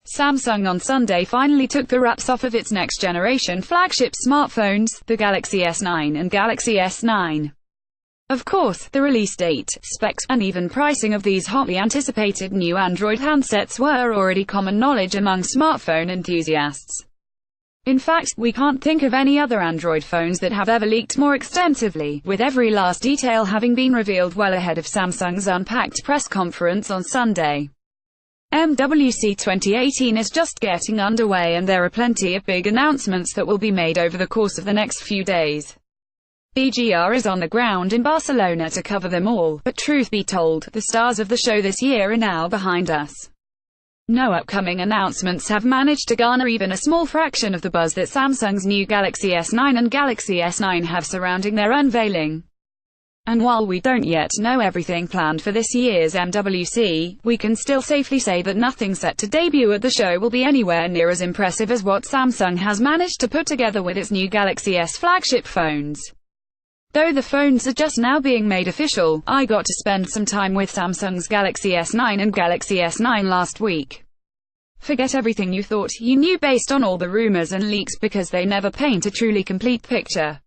Samsung on Sunday finally took the wraps off of its next-generation flagship smartphones, the Galaxy S9 and Galaxy S9. Of course, the release date, specs, and even pricing of these hotly anticipated new Android handsets were already common knowledge among smartphone enthusiasts. In fact, we can't think of any other Android phones that have ever leaked more extensively, with every last detail having been revealed well ahead of Samsung's unpacked press conference on Sunday. MWC 2018 is just getting underway and there are plenty of big announcements that will be made over the course of the next few days. BGR is on the ground in Barcelona to cover them all, but truth be told, the stars of the show this year are now behind us. No upcoming announcements have managed to garner even a small fraction of the buzz that Samsung's new Galaxy S9 and Galaxy S9 have surrounding their unveiling. And while we don't yet know everything planned for this year's MWC, we can still safely say that nothing set to debut at the show will be anywhere near as impressive as what Samsung has managed to put together with its new Galaxy S flagship phones. Though the phones are just now being made official, I got to spend some time with Samsung's Galaxy S9 and Galaxy S9 last week. Forget everything you thought you knew based on all the rumors and leaks because they never paint a truly complete picture.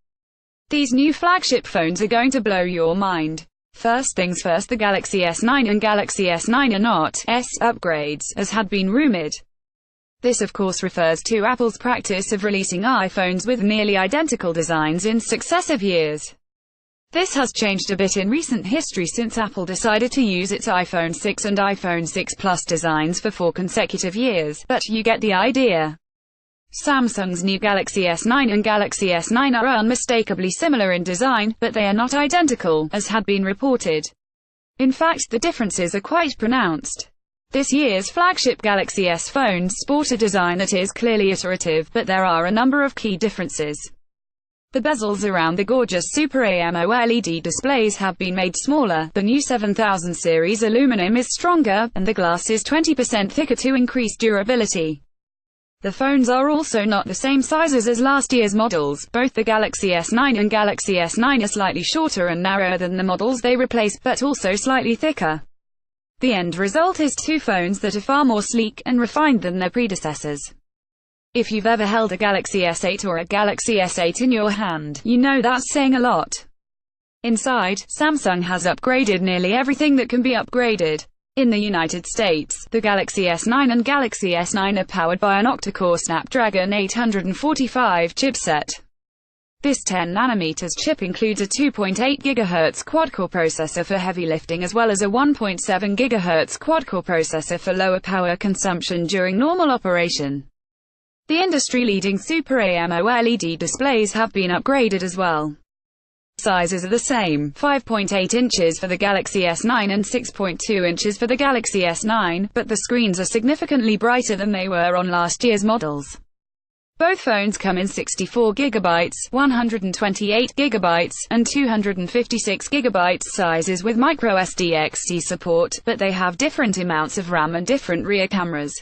These new flagship phones are going to blow your mind. First things first, the Galaxy S9 and Galaxy S9 are not S upgrades, as had been rumored. This of course refers to Apple's practice of releasing iPhones with nearly identical designs in successive years. This has changed a bit in recent history since Apple decided to use its iPhone 6 and iPhone 6 Plus designs for 4 consecutive years, but you get the idea. Samsung's new Galaxy S9 and Galaxy S9 are unmistakably similar in design, but they are not identical, as had been reported. In fact, the differences are quite pronounced. This year's flagship Galaxy S phones sport a design that is clearly iterative, but there are a number of key differences. The bezels around the gorgeous Super AMOLED displays have been made smaller, the new 7000 series aluminum is stronger, and the glass is 20% thicker to increase durability. The phones are also not the same sizes as last year's models. Both the Galaxy S9 and Galaxy S9 are slightly shorter and narrower than the models they replace, but also slightly thicker. The end result is two phones that are far more sleek and refined than their predecessors. If you've ever held a Galaxy S8 or a Galaxy S8 in your hand, you know that's saying a lot. Inside, Samsung has upgraded nearly everything that can be upgraded. In the United States, the Galaxy S9 and Galaxy S9 are powered by an octa-core Snapdragon 845 chipset. This 10nm chip includes a 2.8 GHz quad-core processor for heavy lifting as well as a 1.7 GHz quad-core processor for lower power consumption during normal operation. The industry-leading Super AMOLED displays have been upgraded as well. Sizes are the same, 5.8 inches for the Galaxy S9 and 6.2 inches for the Galaxy S9, but the screens are significantly brighter than they were on last year's models. Both phones come in 64GB, 128GB, and 256GB sizes with microSD-XD support, but they have different amounts of RAM and different rear cameras.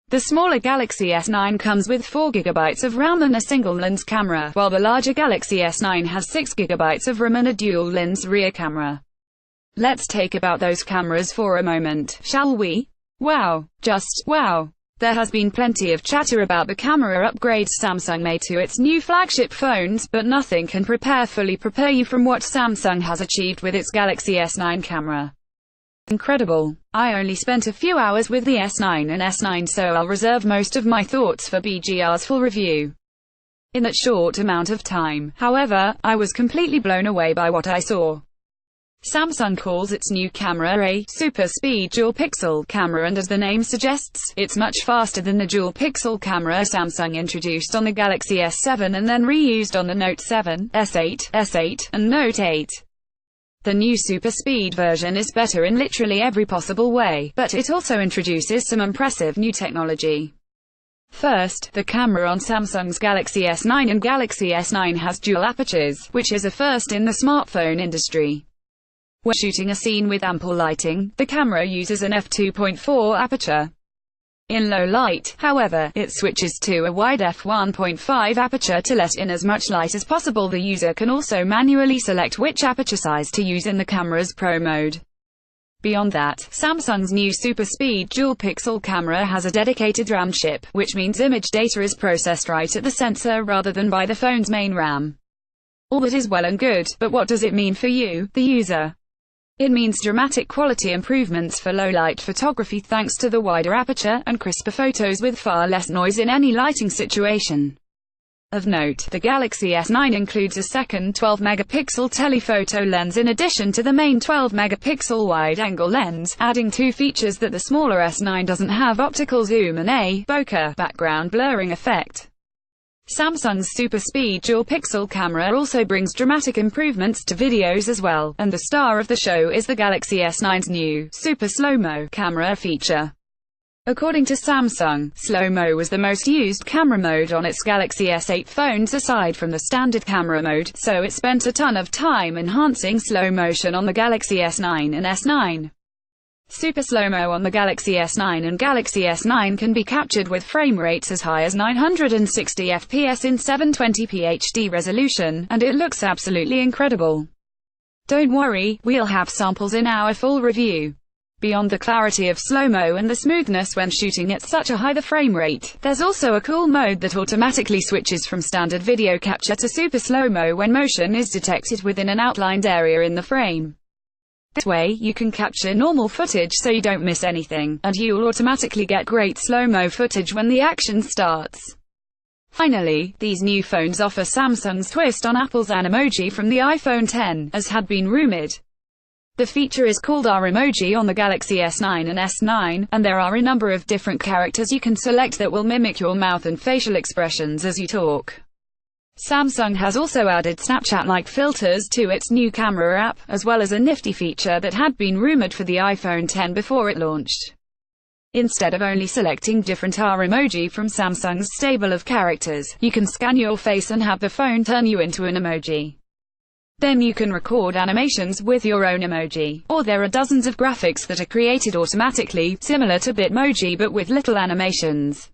The smaller Galaxy S9 comes with 4GB of RAM and a single-lens camera, while the larger Galaxy S9 has 6GB of RAM and a dual-lens rear camera. Let's talk about those cameras for a moment, shall we? Wow. Just wow. There has been plenty of chatter about the camera upgrades Samsung made to its new flagship phones, but nothing can fully prepare you from what Samsung has achieved with its Galaxy S9 camera. Incredible. I only spent a few hours with the S9 and S9, so I'll reserve most of my thoughts for BGR's full review. In that short amount of time, however, I was completely blown away by what I saw. Samsung calls its new camera a super speed dual-pixel camera, and as the name suggests, it's much faster than the dual-pixel camera Samsung introduced on the Galaxy S7 and then reused on the Note 7, S8, and Note 8. The new super speed version is better in literally every possible way, but it also introduces some impressive new technology. First, the camera on Samsung's Galaxy S9 and Galaxy S9 has dual apertures, which is a first in the smartphone industry. When shooting a scene with ample lighting, the camera uses an f2.4 aperture. In low light, however, it switches to a wide f1.5 aperture to let in as much light as possible. The user can also manually select which aperture size to use in the camera's Pro mode. Beyond that, Samsung's new Super Speed dual-pixel camera has a dedicated RAM chip, which means image data is processed right at the sensor rather than by the phone's main RAM. All that is well and good, but what does it mean for you, the user? It means dramatic quality improvements for low-light photography thanks to the wider aperture, and crisper photos with far less noise in any lighting situation. Of note, the Galaxy S9 includes a second 12-megapixel telephoto lens in addition to the main 12-megapixel wide-angle lens, adding two features that the smaller S9 doesn't have: optical zoom and a bokeh background blurring effect. Samsung's Super Speed dual-pixel camera also brings dramatic improvements to videos as well, and the star of the show is the Galaxy S9's new Super Slow-Mo camera feature. According to Samsung, Slow-Mo was the most used camera mode on its Galaxy S8 phones aside from the standard camera mode, so it spent a ton of time enhancing slow motion on the Galaxy S9 and S9. Super Slow-Mo on the Galaxy S9 and Galaxy S9 can be captured with frame rates as high as 960 FPS in 720p HD resolution, and it looks absolutely incredible. Don't worry, we'll have samples in our full review. Beyond the clarity of slow-mo and the smoothness when shooting at such a high frame rate, there's also a cool mode that automatically switches from standard video capture to super slow-mo when motion is detected within an outlined area in the frame. This way, you can capture normal footage so you don't miss anything, and you'll automatically get great slow-mo footage when the action starts. Finally, these new phones offer Samsung's twist on Apple's Animoji from the iPhone X, as had been rumored. The feature is called Animoji on the Galaxy S9 and S9, and there are a number of different characters you can select that will mimic your mouth and facial expressions as you talk. Samsung has also added Snapchat-like filters to its new camera app, as well as a nifty feature that had been rumored for the iPhone X before it launched. Instead of only selecting different emoji from Samsung's stable of characters, you can scan your face and have the phone turn you into an emoji. Then you can record animations with your own emoji, or there are dozens of graphics that are created automatically, similar to Bitmoji but with little animations.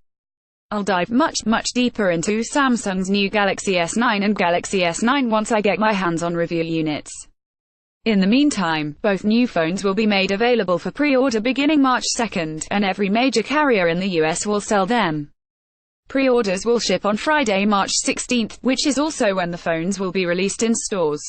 I'll dive much deeper into Samsung's new Galaxy S9 and Galaxy S9 once I get my hands on review units. In the meantime, both new phones will be made available for pre-order beginning March 2nd, and every major carrier in the US will sell them. Pre-orders will ship on Friday, March 16th, which is also when the phones will be released in stores.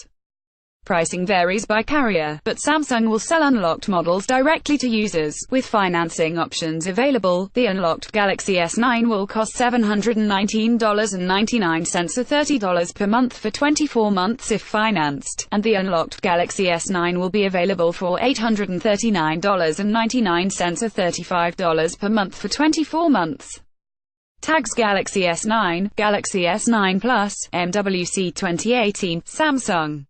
Pricing varies by carrier, but Samsung will sell unlocked models directly to users, with financing options available. The unlocked Galaxy S9 will cost $719.99 or $30 per month for 24 months if financed, and the unlocked Galaxy S9 will be available for $839.99 or $35 per month for 24 months. Tags Galaxy S9, Galaxy S9 Plus, MWC 2018, Samsung.